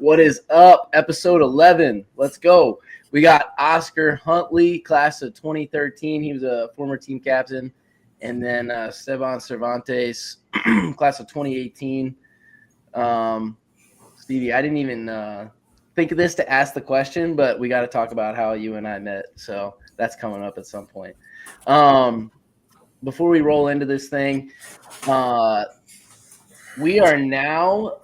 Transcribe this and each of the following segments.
What is up? Episode 11. Let's go. We got Oscar Huntley, class of 2013. He was a former team captain. And then Cervantes, class of 2018. Stevie, I didn't even think of this to ask the question, but we got to talk about how you and I met. So that's coming up at some point. Before we roll into this thing, we are now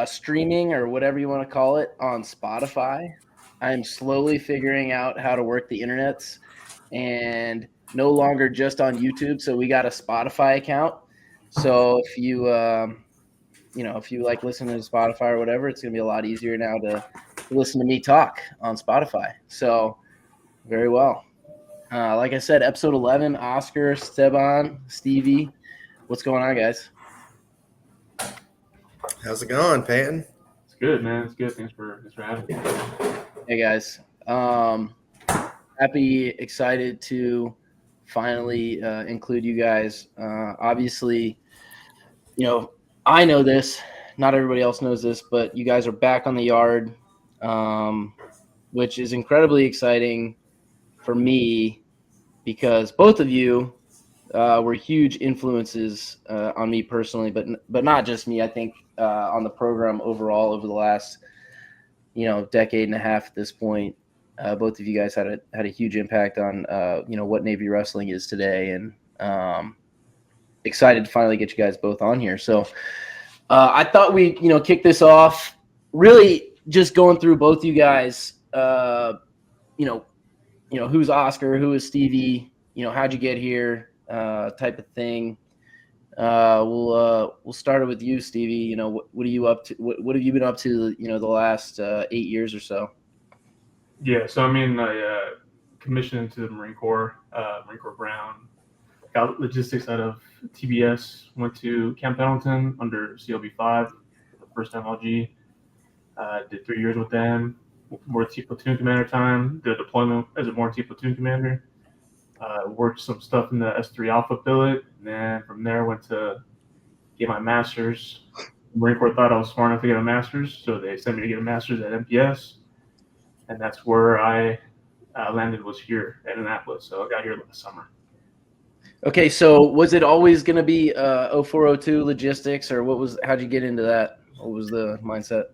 streaming, or whatever you want to call it, on Spotify. I'm slowly figuring out how to work the internets, and no longer just on YouTube. So we got a Spotify account. So if you if you like listening to Spotify or whatever, it's gonna be a lot easier now to listen to me talk on Spotify. So very well. Like I said, episode 11. Oscar, Esteban, Stevie, what's going on, guys? How's it going, Peyton? It's good, man. It's good. Thanks for having me. Hey, guys. Happy, excited to finally include you guys. Obviously, I know this. Not everybody else knows this, but you guys are back on the yard, which is incredibly exciting for me because both of you were huge influences on me personally, but not just me. I think on the program overall over the last decade and a half at this point. Both of you guys had a huge impact on what Navy wrestling is today, and excited to finally get you guys both on here. So I thought we'd kick this off really just going through both you guys. Who's Oscar, who is Stevie, how'd you get here, type of thing. We'll start it with you, Stevie. What are you up to? What have you been up to? The last 8 years or so. Yeah, so I commissioned into the Marine Corps Brown. Got logistics out of TBS. Went to Camp Pendleton under CLB-5, the first MLG. Did 3 years with them. Warranty platoon commander time. Did a deployment as a warranty platoon commander. Worked some stuff in the S3 Alpha billet, and then from there went to get my master's. The Marine Corps thought I was smart enough to get a master's, so they sent me to get a master's at MPS, and that's where I landed, was here at Annapolis. So I got here last summer. Okay, so was it always going to be 0402 logistics, or how'd you get into that? What was the mindset?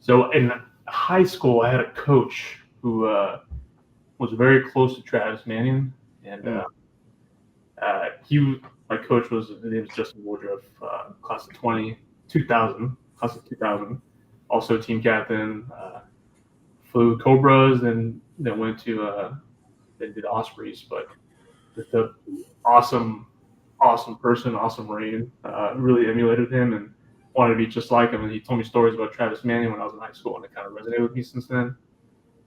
So in high school, I had a coach who was very close to Travis Manning, and my coach his name was Justin Woodruff, class of 2000, also team captain, flew Cobras, and then went to then did Ospreys, but just a awesome person, awesome Marine. Really emulated him and wanted to be just like him. And he told me stories about Travis Manning when I was in high school, and it kind of resonated with me since then.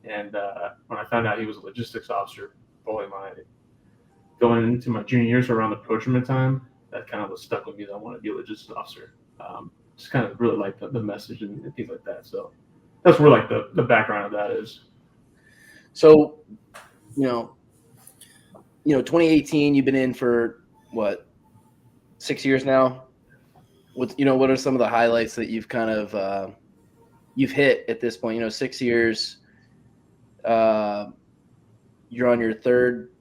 And when I found out he was a logistics officer, going into my junior year, so around the procurement time, that kind of was stuck with me that I wanted to be a logistics officer. Just kind of really like the message and things like that. So that's where the background of that is. So, 2018, you've been in for what, 6 years now? What are some of the highlights that you've kind of you've hit at this point? 6 years. You're on your third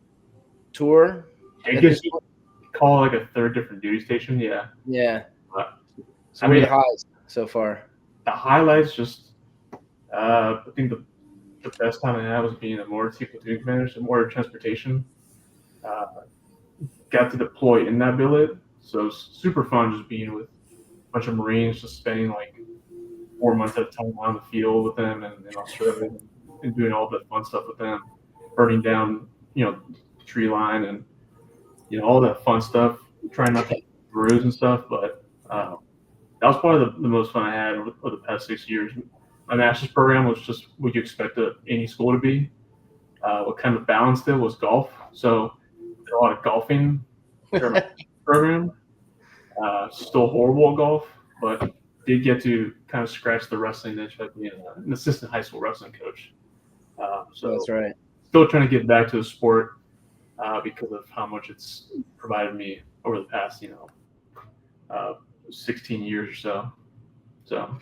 tour. I guess you call it a third different duty station. Yeah. Yeah. So what are the highs so far? The highlights, just I think the best time I had was being a mortar platoon commander, so mortar transportation. Got to deploy in that billet, so it's super fun just being with a bunch of Marines, just spending 4 months at a time on the field with them and in Australia, and doing all the fun stuff with them, burning down the tree line and all that fun stuff, trying not to bruise and stuff. But that was probably the most fun I had over the past 6 years. My master's program was just what you expect any school to be. What kind of balanced it was golf. So a lot of golfing during my program. Still horrible at golf, but did get to kind of scratch the wrestling itch by being an assistant high school wrestling coach. So that's right. Still trying to get back to the sport because of how much it's provided me over the past 16 years or so. So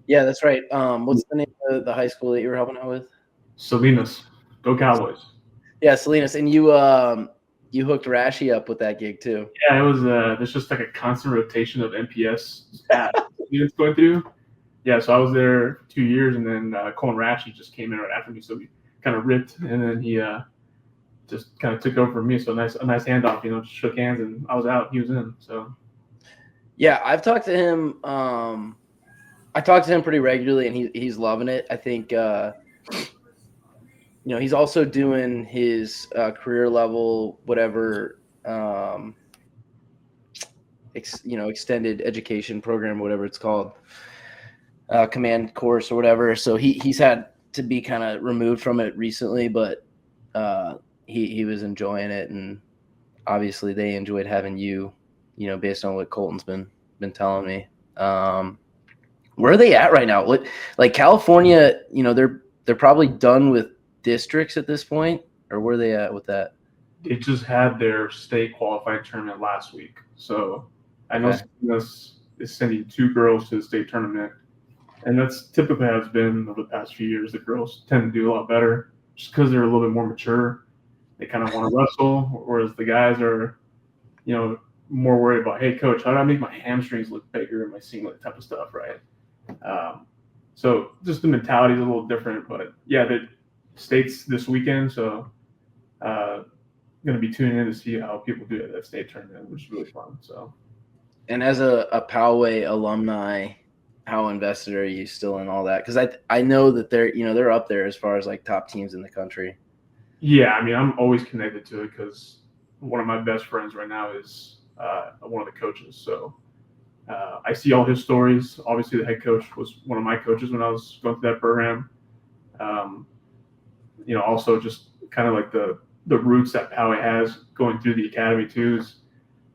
Yeah, that's right. What's the name of the high school that you were helping out with? Salinas, go Cowboys. Yeah, Salinas, and you hooked Rashi up with that gig too. Yeah, it was. There's just like a constant rotation of NPS students going through. Yeah, so I was there for 2 years, and then Colin Ratchey just came in right after me, so we kind of ripped, and then he just kind of took over for me. So a nice handoff, just shook hands, and I was out, he was in. So Yeah, I've talked to him. I talk to him pretty regularly, and he's loving it. I think he's also doing his career level whatever extended education program, whatever it's called, command course or whatever. So he's had to be kind of removed from it recently, but he was enjoying it, and obviously they enjoyed having you, based on what Colton's been telling me. Where are they at right now? Like California, they're probably done with districts at this point, or where are they at with that? they just had their state qualifying tournament last week. So I know Okay. Salinas is sending 2 girls to the state tournament, and that's typically how it's been over the past few years. The girls tend to do a lot better just because they're a little bit more mature. They kind of want to wrestle, whereas the guys are, more worried about, hey, coach, how do I make my hamstrings look bigger in my singlet type of stuff, right? So just the mentality is a little different, but yeah, the state's this weekend, so going to be tuning in to see how people do at that state tournament, which is really fun. So, And as a Poway alumni, how invested are you still in all that? Because I know that they're up there as far as like top teams in the country. yeah, I mean, I'm always connected to it because one of my best friends right now is one of the coaches. So I see all his stories. Obviously, the head coach was one of my coaches when I was going through that program. Um, also just kind of like the roots that Poway has going through the academy too.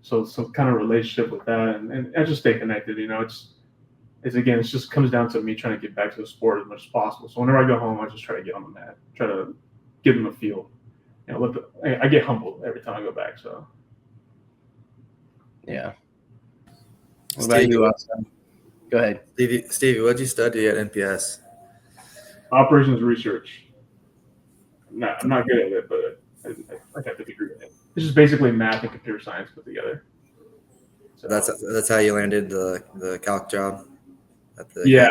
So some kind of relationship with that, and I just stay connected. It just comes down to me trying to get back to the sport as much as possible. So whenever I go home, I just try to get on the mat, try to give them a feel. I get humbled every time I go back. So Yeah. What about Stevie, you, Austin? Go ahead. Stevie, what did you study at NPS? operations research, I'm not good at it, but I got the degree in it. It's just basically math and computer science put together. So That's how you landed the calc job at the yeah,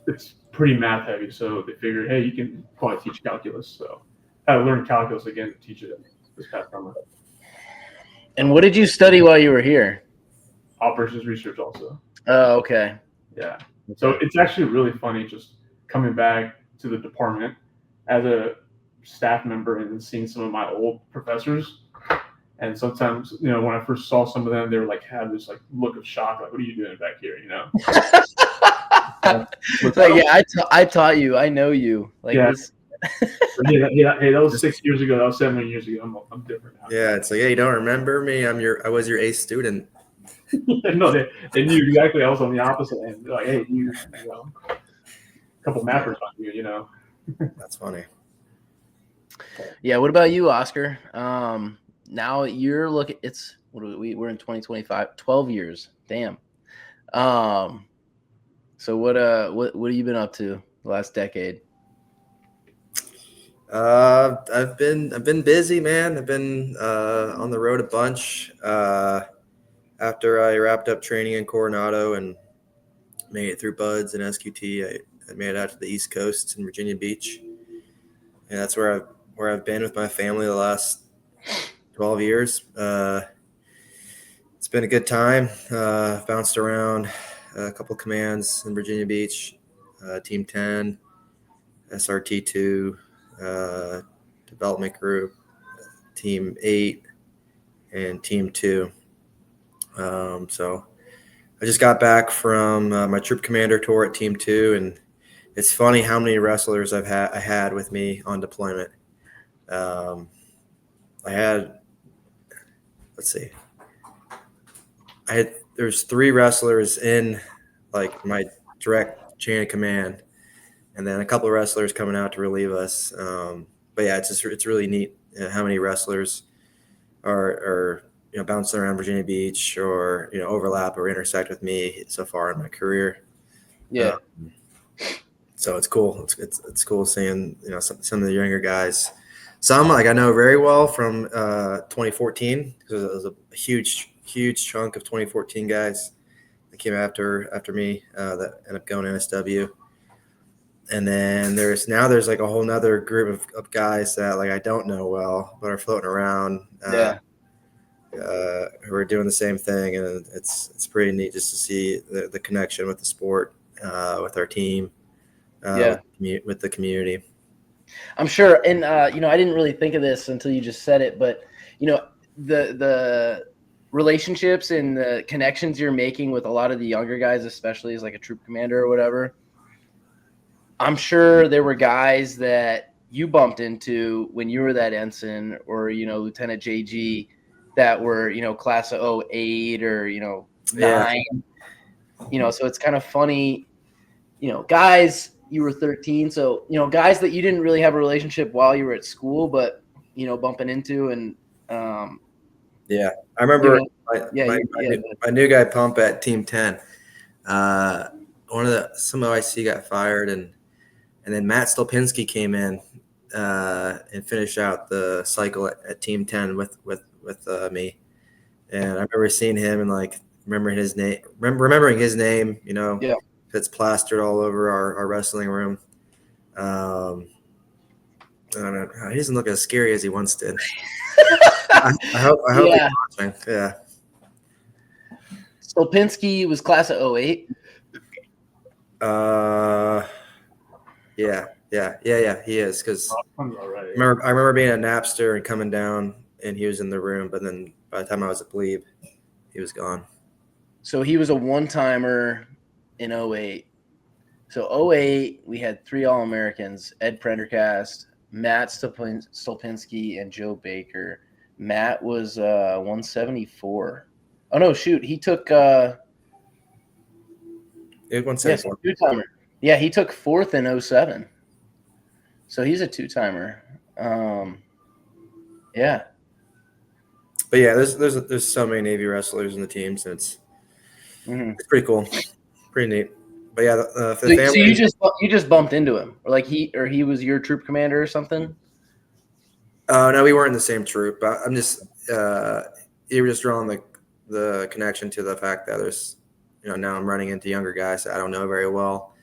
it's pretty math heavy. So they figured, hey, you can probably teach calculus. So I learned calculus again to teach it this past summer. And what did you study while you were here? Operations research also. Oh, okay. Yeah. So it's actually really funny just coming back to the department as a staff member and seeing some of my old professors. And sometimes, when I first saw some of them, they were like, have this like look of shock, like, what are you doing back here? I taught you. I know you. Like yeah. this. Hey, that was 6 years ago. That was 7 years ago. I'm different now. Yeah, it's like, hey, you don't remember me? I was your A student. No, they knew exactly. I was on the opposite end. They're like, hey, a couple mappers on you. That's funny. Yeah. What about you, Oscar? Now you're looking. We're in 2025. 12 years. Damn. So what have you been up to the last decade? I've been busy, man. I've been on the road a bunch. After I wrapped up training in Coronado and made it through Buds and SQT, I made it out to the East Coast in Virginia Beach, and that's where I've been with my family the last 12 years. It's been a good time. Bounced around a couple commands in Virginia Beach, Team 10, SRT2, development group, Team 8, and Team 2. So I just got back from my troop commander tour at Team 2, and it's funny how many wrestlers I had with me on deployment. There's 3 wrestlers in like my direct chain of command, and then a couple of wrestlers coming out to relieve us. But yeah, it's really neat how many wrestlers are bouncing around Virginia Beach or overlap or intersect with me so far in my career. Yeah. So it's cool. It's cool seeing some of the younger guys. Some like I know very well from 2014 because it was a huge chunk of 2014 guys that came after me that ended up going NSW. And then there's like a whole nother group of guys that like I don't know well but are floating around. Who are doing the same thing, and it's pretty neat just to see the connection with the sport, with our team, with the community. I'm sure, and I didn't really think of this until you just said it, but the relationships and the connections you're making with a lot of the younger guys, especially as like a troop commander or whatever. I'm sure there were guys that you bumped into when you were that ensign or Lieutenant JG that were class of 08 or 9. So it's kind of funny, guys, you were 13, so guys that you didn't really have a relationship while you were at school, but bumping into and I remember my new guy pump at Team 10. Some OIC got fired, and then Matt Stolpinski came in and finished out the cycle at Team 10 with me. And I remember seeing him and like remembering his name. It's plastered all over our wrestling room. I don't know. He doesn't look as scary as he once did. I hope he's watching. Yeah. Stolpinski was class of 08. Yeah, he is because I remember being at Napster and coming down, and he was in the room. But then by the time I was at Plebe, he was gone. So he was a one-timer in 08. So 08, we had 3 All-Americans: Ed Prendergast, Matt Stolpinski, and Joe Baker. Matt was 174. Oh no, shoot, he took. It was 174. Two-timer. Yeah, he took 4th in 07. So he's a 2-timer. Yeah. But yeah, there's so many Navy wrestlers in the teams, and it's pretty cool, pretty neat. But yeah, for the family. So you just bumped into him, or he was your troop commander or something? No, we weren't in the same troop. But I'm just you were just drawing the connection to the fact that there's now I'm running into younger guys that I don't know very well.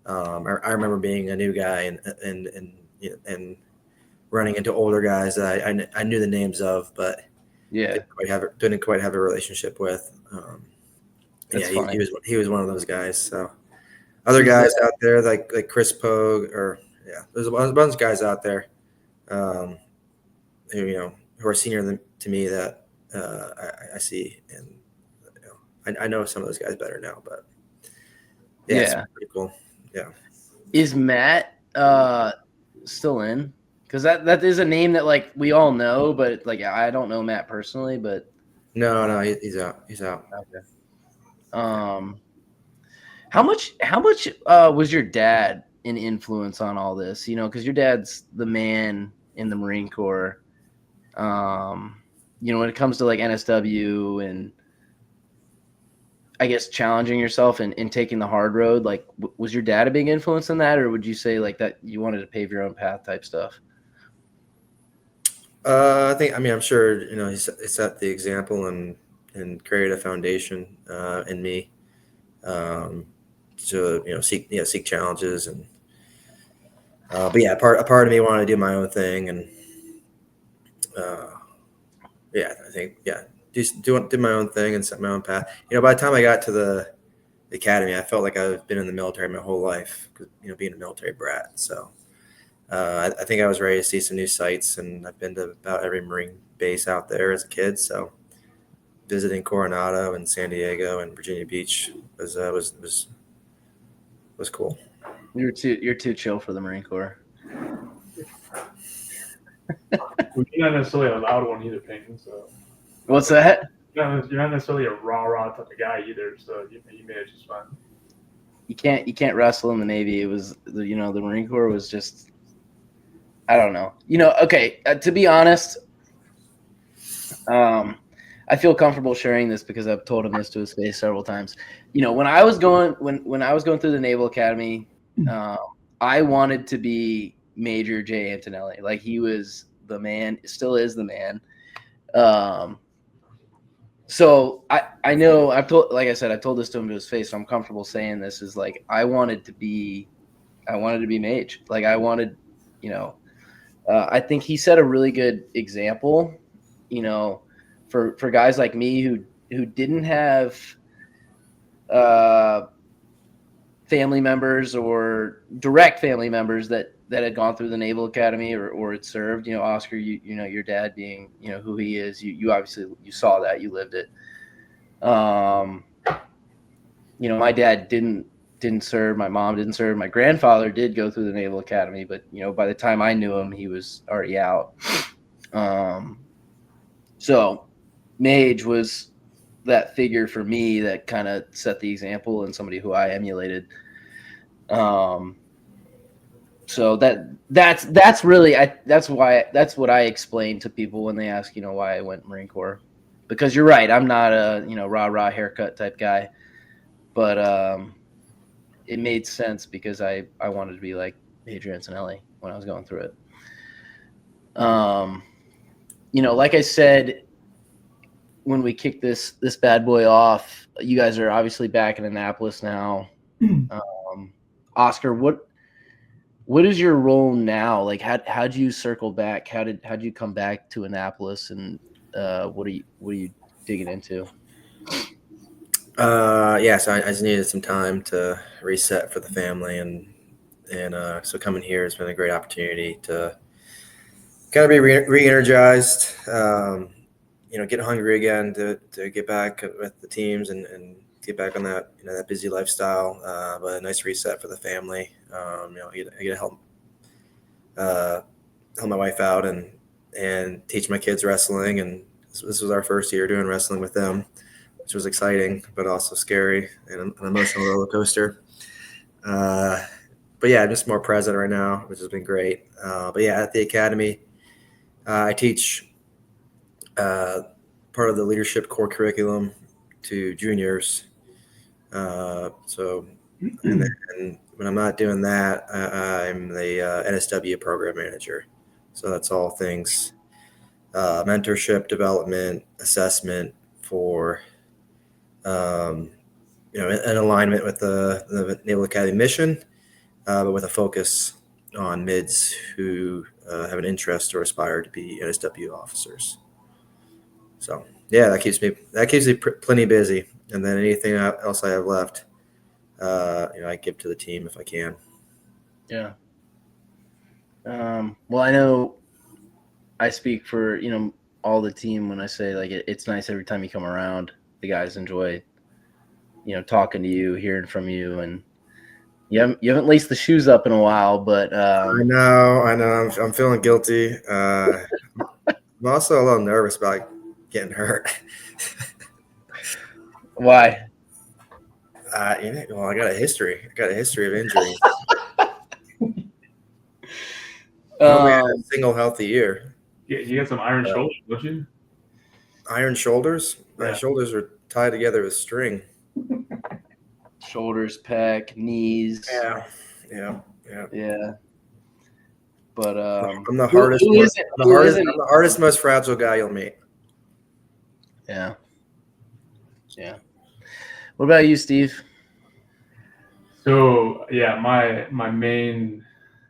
I remember being a new guy and running into older guys that I knew the names of, but didn't quite have a relationship with. He was one of those guys. So other guys out there like Chris Pogue, there's a bunch of guys out there who are senior to me that I see, and I know some of those guys better now, but it's pretty cool. Yeah. Is Matt still in? Because that is a name that like we all know, but like I don't know Matt personally, but no, he's out. He's out. Okay. How much was your dad an influence on all this? Because your dad's the man in the Marine Corps. When it comes to like NSW and I guess challenging yourself and taking the hard road, like was your dad a big influence in that, or would you say like that you wanted to pave your own path type stuff? I'm sure he set the example and created a foundation in me to seek challenges and but yeah, a part of me wanted to do my own thing and I think do my own thing and set my own path. By the time I got to the academy, I felt like I've been in the military my whole life, being a military brat. So I think I was ready to see some new sights, and I've been to about every Marine base out there as a kid. So visiting Coronado and San Diego and Virginia Beach was cool. You're too chill for the Marine Corps. Well, you're not necessarily a loud one either, Peyton. So what's that? You're not necessarily a rah type of guy either. So you managed just fine. You can't wrestle in the Navy. It was the Marine Corps was just, I don't know. Okay, to be honest, I I feel comfortable sharing this because I've told him this to his face several times. You know, when I was going through the Naval Academy, I wanted to be Major J. Antonelli. Like, he was the man, still is the man. So I know I've told this to him to his face, so I'm comfortable saying this is like I wanted to be Mage. Like, I wanted, you know, I think he set a really good example, you know, for guys like me who didn't have family members or direct family members that had gone through the Naval Academy or had served. You know, Oscar, you know, your dad being, you know, who he is, you obviously you saw that, you lived it. You know, my dad didn't serve, my mom didn't serve, my grandfather did go through the Naval Academy, but you know, by the time I knew him, he was already out. So Mage was that figure for me that kind of set the example and somebody who I emulated. So that's really that's what I explain to people when they ask, you know, why I went Marine Corps, because you're right, I'm not a, you know, rah haircut type guy, but it made sense because I wanted to be like Major Antonelli when I was going through it. You know, like I said, when we kicked this bad boy off, you guys are obviously back in Annapolis now. Oscar, what is your role now? Like, how'd you circle back? How'd you come back to Annapolis, and what are you digging into? Yeah, so I just needed some time to reset for the family, and so coming here has been a great opportunity to kind of be re-energized, you know, get hungry again to get back with the teams and get back on that, you know, that busy lifestyle, but a nice reset for the family. You know, I get to help my wife out and teach my kids wrestling, and this was our first year doing wrestling with them, which was exciting, but also scary and an emotional roller coaster. But yeah, just more present right now, which has been great. But yeah, at the academy, I teach part of the leadership core curriculum to juniors. So, and then when I'm not doing that, I'm the NSW program manager. So that's all things mentorship, development, assessment for, you know, in alignment with the Naval Academy mission, but with a focus on mids who have an interest or aspire to be NSW officers. So yeah, that keeps me plenty busy. And then anything else I have left, you know, I give to the team if I can. Yeah. Well, I know I speak for, you know, all the team when I say, like, it's nice every time you come around. The guys enjoy, you know, talking to you, hearing from you, and you haven't laced the shoes up in a while, but I know. I'm feeling guilty. I'm also a little nervous about getting hurt. Why? You know, well, I got a history of injury. I only had a single healthy year. Yeah, you got some iron shoulders, don't you? Iron shoulders? My shoulders are tied together with string. Shoulders, pec, knees. Yeah. But I'm the hardest. I'm the hardest, most fragile guy you'll meet. Yeah. What about you, Steve? So yeah, my main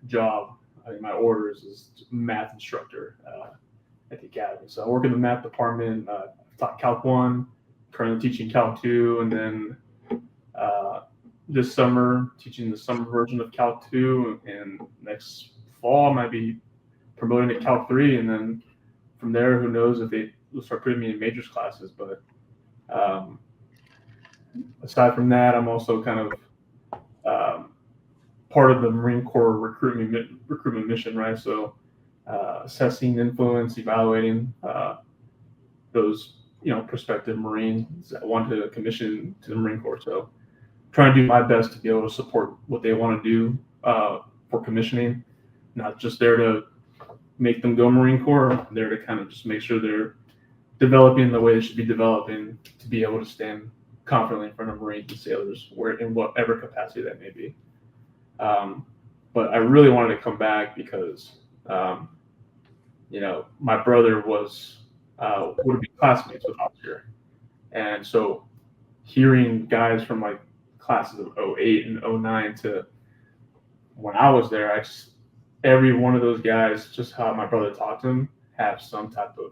job, I mean, my orders is math instructor at the academy. So I work in the math department. I've taught Calc 1, currently teaching Calc 2, and then this summer teaching the summer version of Calc 2, and next fall I might be promoting to Calc 3, and then from there, who knows if they will start putting me in majors classes. But aside from that, I'm also kind of part of the Marine Corps recruitment mission, right? So assessing influence, evaluating those, you know, prospective Marines that want to commission to the Marine Corps. So trying to do my best to be able to support what they want to do for commissioning, not just there to make them go Marine Corps, there to kind of just make sure they're developing the way they should be developing to be able to stand confidently in front of Marines and sailors, in whatever capacity that may be. But I really wanted to come back because, my brother would be classmates with Oscar, and so hearing guys from like classes of 08 and 09 to when I was there, every one of those guys, just how my brother talked to them, have some type of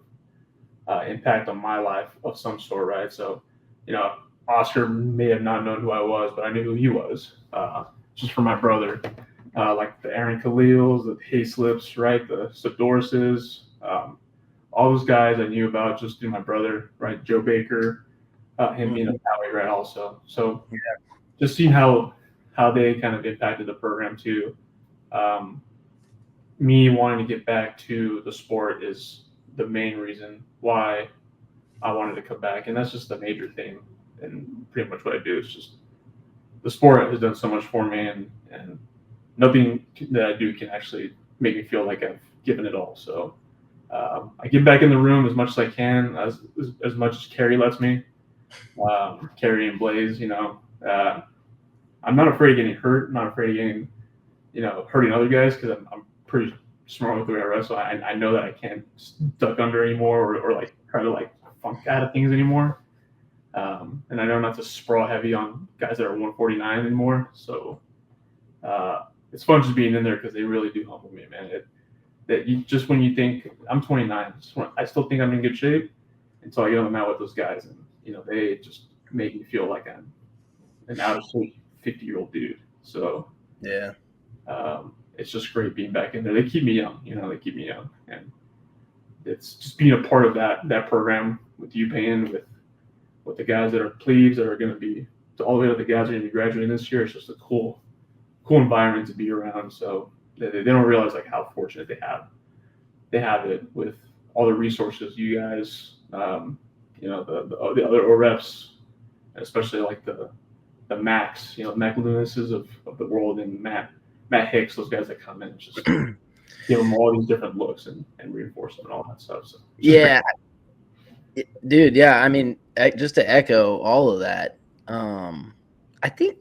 impact on my life of some sort, right? So, Oscar may have not known who I was, but I knew who he was, just from my brother. Like the Aaron Khalils, the Hayslips, right? The Sidorises, all those guys I knew about just through my brother, right? Joe Baker, him being a Powie, right? Also, so just seeing how they kind of impacted the program too. Me wanting to get back to the sport is the main reason why I wanted to come back, and that's just the major thing. And pretty much what I do is just the sport has done so much for me, and nothing that I do can actually make me feel like I've given it all. So I get back in the room as much as I can, as much as Carrie lets me. Carrie and Blaze, I'm not afraid of getting hurt. I'm not afraid of getting, hurting other guys because I'm pretty smart with the way I wrestle. I know that I can't duck under anymore or like try to like funk out of things anymore. And I know not to sprawl heavy on guys that are 149 anymore. So it's fun just being in there because they really do humble me, man. When you think I'm 29, I still think I'm in good shape until I get on the mat with those guys, and they just make me feel like I'm an out of shape 50-year-old dude. So yeah, it's just great being back in there. They keep me young, and it's just being a part of that program with UPenn, with the guys that are plebes that are going to be all the way to the guys that are going to be graduating this year. It's just a cool environment to be around. So they don't realize like how fortunate they have. They have it with all the resources, you guys, the other OREFs, especially like the Max, Mac Lunases of the world, and Matt Hicks, those guys that come in and just give them all these different looks and reinforce them and all that stuff. So yeah, dude. Yeah, I mean, just to echo all of that, I think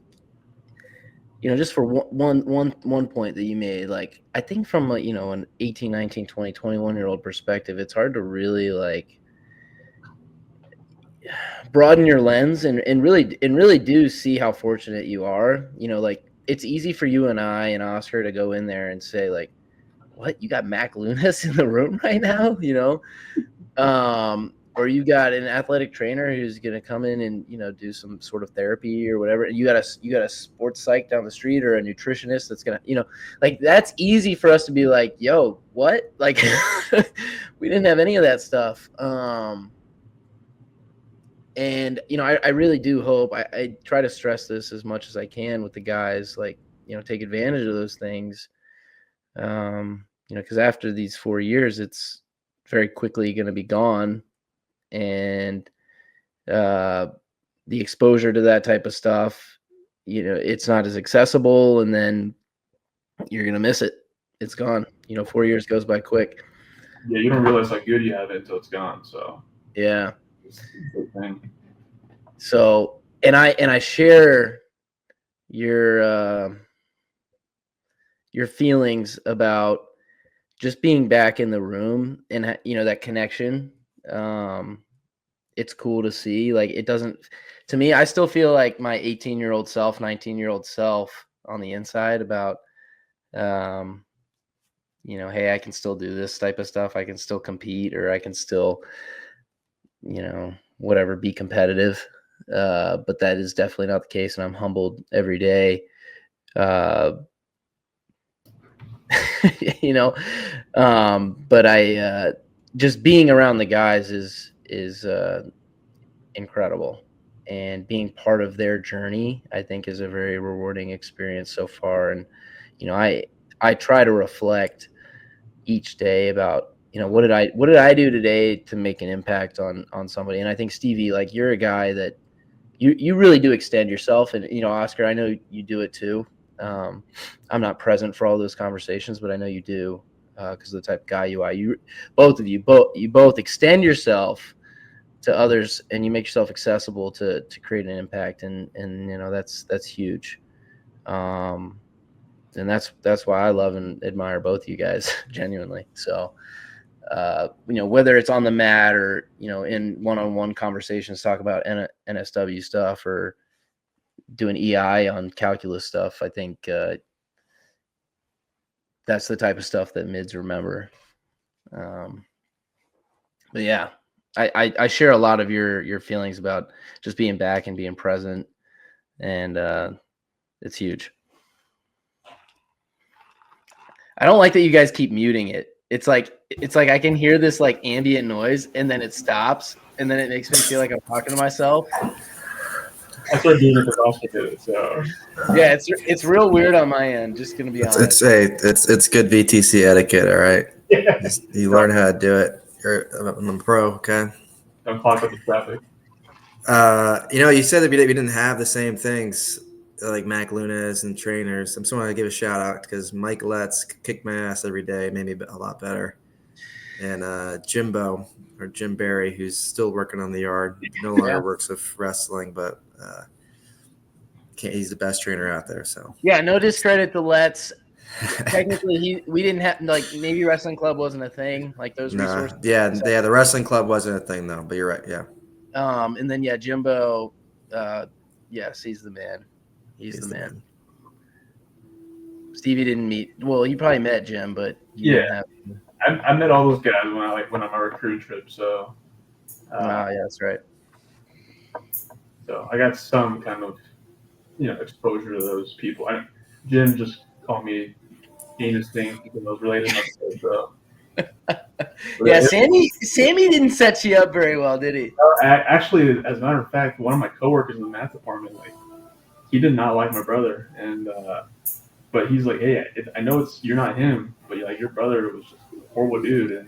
just for one point that you made, like I think from an 18, 19, 20, 21-year-old perspective, it's hard to really like broaden your lens and really do see how fortunate you are. Like it's easy for you and I and Oscar to go in there and say like, what, you got Mac Lunas in the room right now, or you got an athletic trainer who's going to come in and do some sort of therapy or whatever. You got a sports psych down the street or a nutritionist that's going to like that's easy for us to be like, yo, what, like we didn't have any of that stuff. And I really do hope, I try to stress this as much as I can with the guys, like take advantage of those things, because after these 4 years it's very quickly going to be gone, and the exposure to that type of stuff, it's not as accessible, and then you're going to miss it. It's gone. 4 years goes by quick. Yeah, you don't realize how good you have it until it's gone. So yeah. So, and I share your feelings about just being back in the room and that connection. It's cool to see. Like it doesn't, to me, I still feel like my 18-year-old self, 19-year-old self on the inside about, hey, I can still do this type of stuff. I can still compete, or I can still, whatever, be competitive. But that is definitely not the case, and I'm humbled every day. But I just being around the guys is incredible, and being part of their journey, I think, is a very rewarding experience so far. And I try to reflect each day about what did I do today to make an impact on somebody. And I think, Stevie, like, you're a guy that you really do extend yourself, and Oscar, I know you do it too. I'm not present for all those conversations, but I know you do, because of the type of guy you are. Both of you both extend yourself to others, and you make yourself accessible to create an impact, and that's huge. And that's why I love and admire both of you guys genuinely. So whether it's on the mat or in one-on-one conversations, talk about NSW stuff or doing EI on calculus stuff, I think that's the type of stuff that mids remember. But yeah, I share a lot of your feelings about just being back and being present, and it's huge. I don't like that you guys keep muting it. It's like I can hear this like ambient noise, and then it stops, and then it makes me feel like I'm talking to myself. I started doing it because Oscar did it. So yeah, it's real weird on my end. Just gonna be honest. It's good VTC etiquette. All right, yeah. You learn how to do it. I'm a pro. Okay. Don't clock up the traffic. You said that we didn't have the same things like Mac Lunas and trainers. I'm just want to give a shout out because Mike Letts kicked my ass every day, made me a lot better. And Jimbo or Jim Barry, who's still working on the yard, no longer works with wrestling, but he's the best trainer out there. So yeah, no discredit to Letts. Technically, we didn't have maybe Wrestling Club wasn't a thing. Like those resources. Yeah, the Wrestling Club wasn't a thing though. But you're right. Yeah. And then Jimbo, yes, he's the man. He's the man. Stevie didn't meet. Well, you probably met Jim, but I met all those guys when I went on my recruiting trip. So. Yeah, that's right. So I got some kind of, exposure to those people. Jim just called me Venus thing because I was related to so. Yeah, Sammy didn't set you up very well, did he? Actually, as a matter of fact, one of my coworkers in the math department, he did not like my brother, and but he's like, hey, I know you're not him, but your brother was just a horrible dude,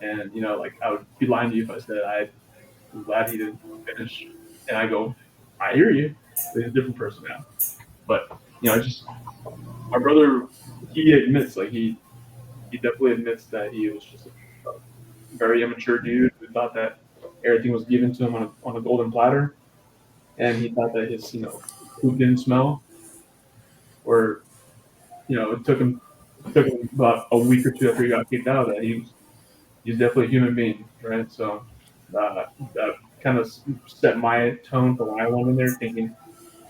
and I would be lying to you if I said I'm glad he didn't finish, and I go, I hear you, but he's a different person now, but my brother, he admits he definitely admits that he was just a very immature dude who thought that everything was given to him on a golden platter, and he thought that his food didn't smell, or it took him about a week or two after he got kicked out that he's definitely a human being, right? So that kind of set my tone for why I went in there, thinking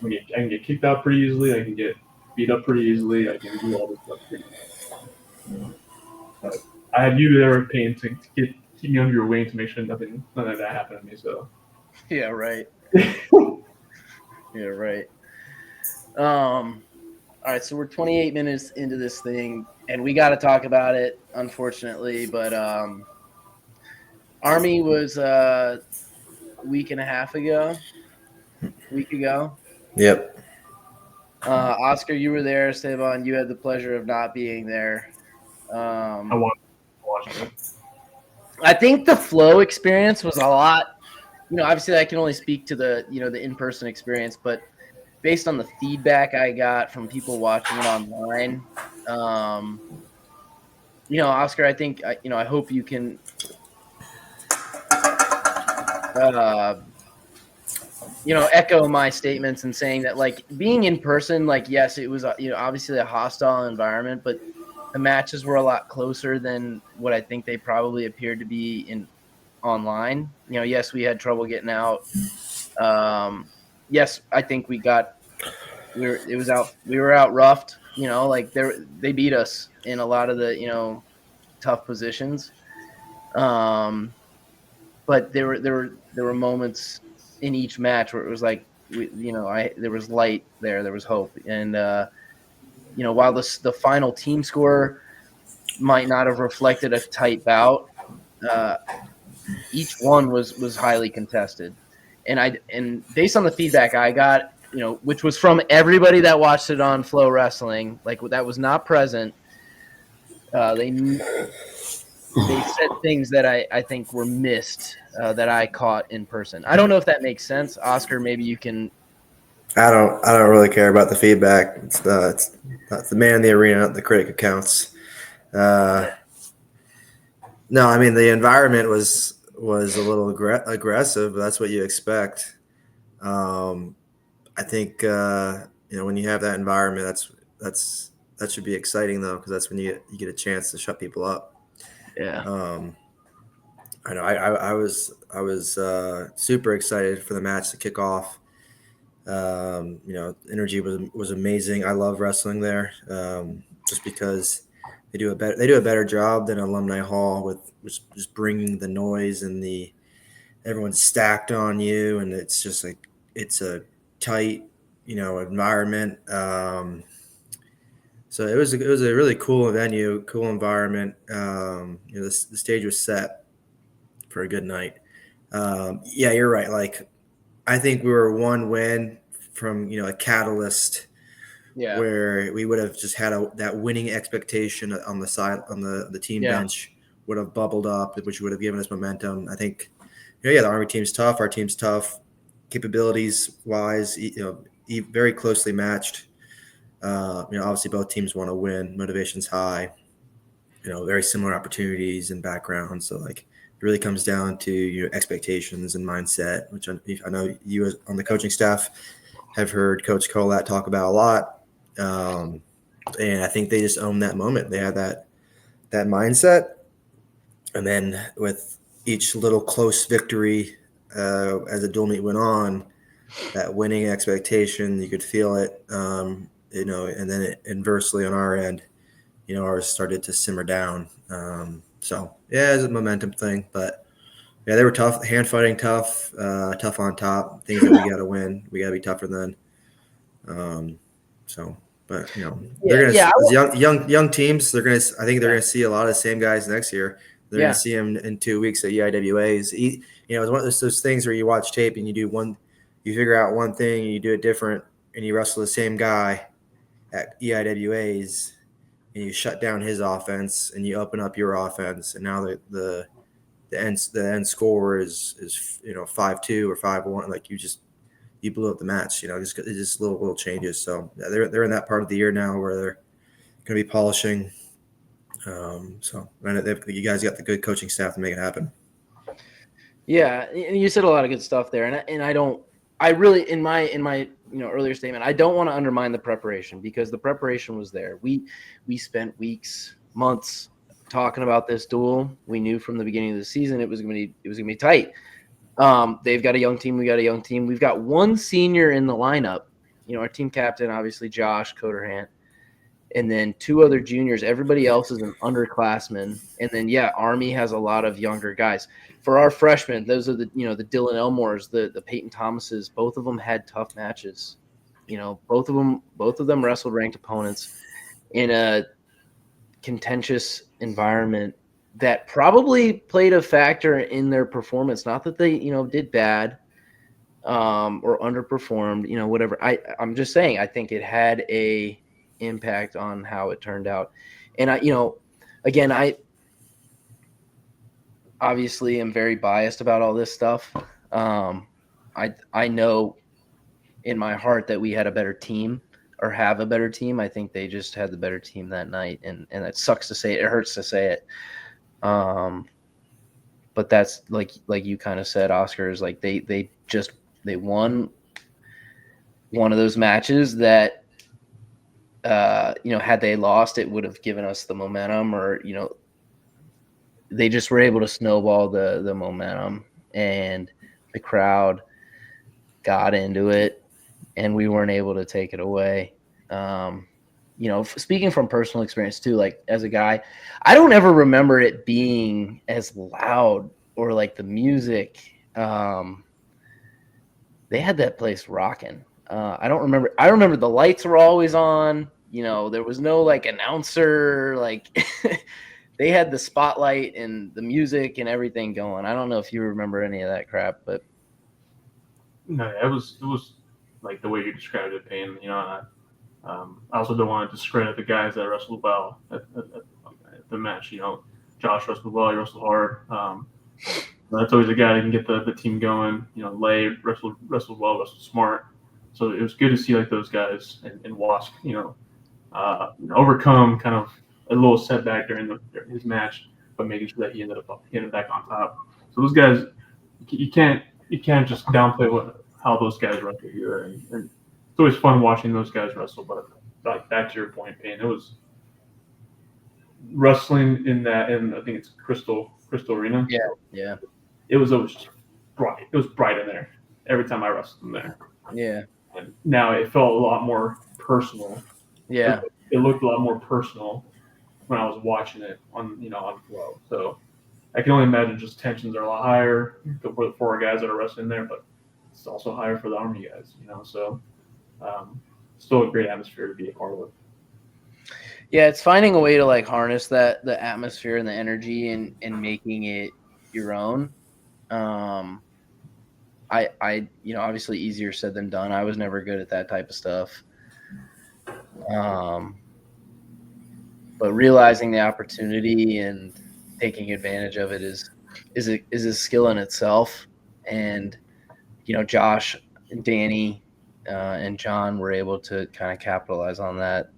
I can get kicked out pretty easily, I can get beat up pretty easily, I can do all this stuff pretty easily. But I had you there paying to keep me under your wing to make sure none of that happened to me. So yeah, right. Yeah, right. All right, so we're 28 minutes into this thing, and we got to talk about it, unfortunately. But Army was a week ago. Yep. Oscar, you were there. Esteban, you had the pleasure of not being there. I watched it. I think the flow experience was a lot. Obviously, I can only speak to the the in-person experience, but based on the feedback I got from people watching it online, Oscar, I think I hope you can echo my statements and saying that being in person, yes, it was obviously a hostile environment, but the matches were a lot closer than what I think they probably appeared to be in online. Yes, we had trouble getting out. Yes, I think we were out roughed. They beat us in a lot of the tough positions. But there were moments in each match where it was there was light there was hope, and while the final team score might not have reflected a tight bout, each one was highly contested, and based on the feedback I got, which was from everybody that watched it on Flow Wrestling, that was not present, they said things that I think were missed that I caught in person. I don't know if that makes sense, Oscar. Maybe you can. I don't really care about the feedback. It's the man in the arena, the critic who counts. No, I mean the environment was was a little aggressive, but that's what you expect. I think when you have that environment, that should be exciting though, because that's when you get a chance to shut people up. Yeah. I know I was super excited for the match to kick off. Energy was amazing. I love wrestling there, just because they do a better job than Alumni Hall with just bringing the noise and everyone's stacked on you, and it's just like it's a tight environment. So it was a really cool venue, cool environment. The stage was set for a good night. Yeah, you're right. Like I think we were one win from a catalyst Yeah. where we would have just had that winning expectation on the side on the team Yeah. bench would have bubbled up, which would have given us momentum. I think, the Army team's tough. Our team's tough, capabilities wise, very closely matched. Obviously both teams want to win. Motivation's high. Very similar opportunities and backgrounds. So like it really comes down to expectations and mindset, which I know you on the coaching staff have heard Coach Colat talk about a lot. And I think they just owned that moment. They had that mindset, and then with each little close victory as the dual meet went on, that winning expectation, you could feel it. And then inversely on our end, ours started to simmer down. So yeah, it's a momentum thing, but yeah, they were tough, hand fighting, tough on top, things that we got to win. We got to be tougher than. So, but they're Yeah. as young teams. I think they're Yeah. gonna see a lot of the same guys next year. They're Yeah. gonna see them in 2 weeks at EIWAs. It's one of those things where you watch tape and you figure out one thing and you do it different, and you wrestle the same guy at EIWAs, and you shut down his offense and you open up your offense, and now the end score is 5-2 or 5-1. Like you blew up the match. Just little changes. So yeah, they're in that part of the year now where they're going to be polishing. So you guys got the good coaching staff to make it happen. Yeah, and you said a lot of good stuff there, I really in my earlier statement, I don't want to undermine the preparation, because the preparation was there. We spent weeks, months talking about this duel. We knew from the beginning of the season it was gonna be tight. They've got a young team. We got a young team. We've got one senior in the lineup. Our team captain, obviously Josh Coderhant, and then two other juniors. Everybody else is an underclassman. And then, Army has a lot of younger guys. For our freshmen, those are the Dylan Elmores, the Peyton Thomases. Both of them had tough matches. Both of them wrestled ranked opponents in a contentious environment that probably played a factor in their performance. Not that they, did bad or underperformed, whatever. I'm just saying, I think it had a impact on how it turned out. And I obviously am very biased about all this stuff. I know in my heart that we had a better team, or have a better team. I think they just had the better team that night, and it sucks to say it. It hurts to say it. But that's like you kind of said, Oscar, is like they won one of those matches that had they lost, it would have given us the momentum, or they just were able to snowball the momentum, and the crowd got into it, and we weren't able to take it away. Speaking from personal experience too, like as a guy, I don't ever remember it being as loud, or like the music. They had that place rocking. I remember the lights were always on. There was no like announcer, like they had the spotlight and the music and everything going. I don't know if you remember any of that crap, but no, it was like the way you described it, Payne. I also don't want to discredit the guys that wrestled well at the match. Josh wrestled well, he wrestled hard. That's always a guy that can get the team going. Lay wrestled well, wrestled smart. So it was good to see like those guys and Wask, overcome kind of a little setback during his match, but making sure that he ended back on top. So those guys, you can't just downplay how those guys wrestle here, and it's always fun watching those guys wrestle. But like back to your point, Payne, it was wrestling in I think it's Crystal Arena. Yeah. It was always just bright. It was bright in there every time I wrestled in there. Yeah. And now it felt a lot more personal. Yeah. It looked a lot more personal when I was watching it on Flow. So I can only imagine just tensions are a lot higher for the 4 guys that are wrestling there, but it's also higher for the Army guys, So still a great atmosphere to be a part of. Yeah, it's finding a way to like harness the atmosphere and the energy and making it your own. I obviously easier said than done. I was never good at that type of stuff. But realizing the opportunity and taking advantage of it is a skill in itself. And Josh, Danny, and John were able to kind of capitalize on that.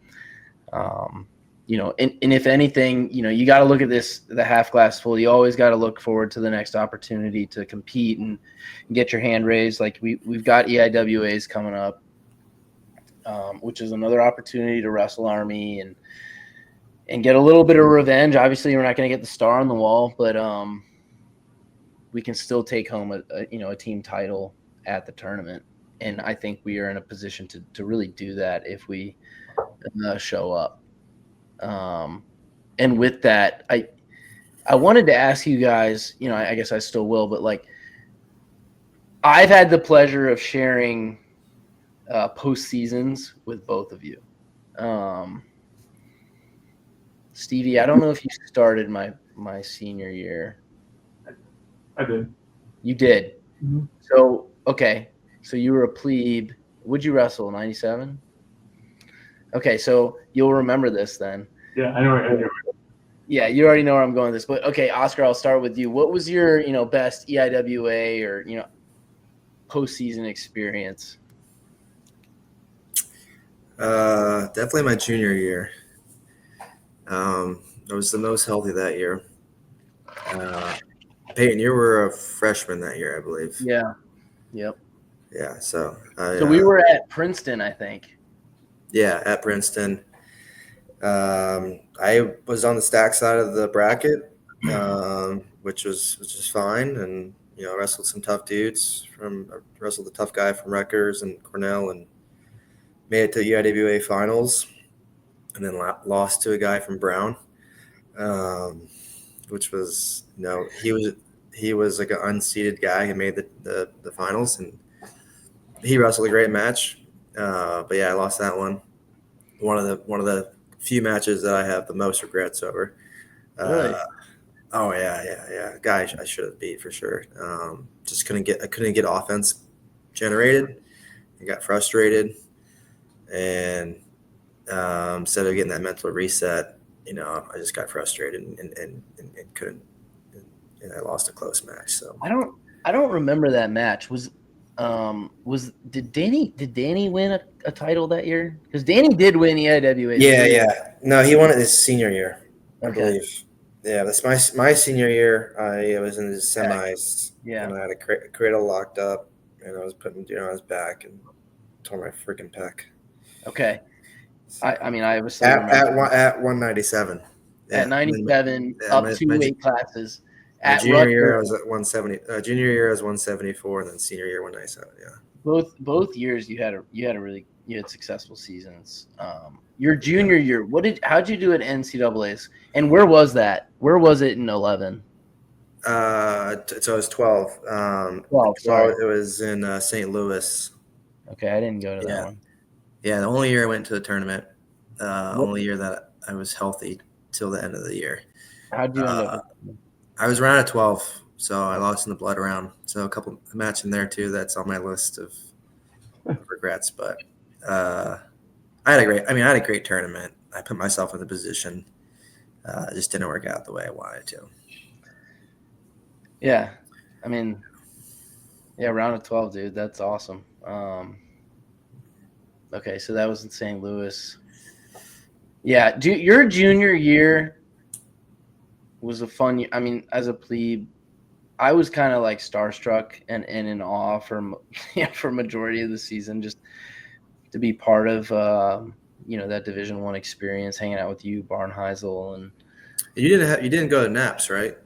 And if anything, you got to look at the half glass full. You always got to look forward to the next opportunity to compete and get your hand raised. Like we've got EIWAs coming up, which is another opportunity to wrestle Army and get a little bit of revenge. Obviously, we're not going to get the star on the wall, but we can still take home a team title at the tournament. And I think we are in a position to really do that if we show up. And with that, I wanted to ask you guys, I guess I still will, but like I've had the pleasure of sharing post seasons with both of you. Stevie, I don't know if you started my senior year. I did. You did. Mm-hmm. So, okay. So you were a plebe. Would you wrestle 97? Okay, so you'll remember this then. Yeah, I know. Yeah, you already know where I'm going with this. But okay, Oscar, I'll start with you. What was your, best EIWA or, postseason experience? Definitely my junior year. I was the most healthy that year. Peyton, you were a freshman that year, I believe. Yeah. Yep. Yeah. So we were at Princeton, I think. Yeah, at Princeton. I was on the stack side of the bracket, which was fine, and I wrestled some tough dudes. Wrestled a tough guy from Rutgers and Cornell, and made it to EIWA finals, and then lost to a guy from Brown, which was he was like an unseeded guy who made the finals, and he wrestled a great match. But yeah, I lost that one. One of the few matches that I have the most regrets over. Really? Oh yeah. Guy I should have beat for sure. Just couldn't get offense generated. I got frustrated, and instead of getting that mental reset, I just got frustrated and couldn't. And I lost a close match. So I don't remember that match. Did Danny win a title that year? Because Danny did win EIWA. Yeah. No, he won it his senior year, I Okay. believe. Yeah, that's my senior year. I was in the semis, Yeah. and I had a cradle locked up, and I was putting on his back and tore my freaking pec. Okay. I was at 197. Yeah. At 97, up 2 weight classes. My junior year I was at 170. Junior year I was 174, and then senior year 197. Yeah. Both years you had successful seasons. Your junior year, how'd you do at NCAA's, and where was that? Where was it in 11? So it was 12. 12. Sorry, it was in St. Louis. Okay, I didn't go to that one. Yeah, the only year I went to the tournament. Only year that I was healthy till the end of the year. How'd you end up? I was around at 12, so I lost in the blood round. So a match in there too. That's on my list of regrets. But I had a great tournament. I put myself in the position. It just didn't work out the way I wanted to. Yeah, round of 12, dude. That's awesome. Okay, so that was in St. Louis. Yeah, your junior year was a fun year. As a plebe, I was kind of like starstruck and in awe for for majority of the season, just to be part of that Division I experience, hanging out with you, Barnheisel, and You didn't go to Naps, right?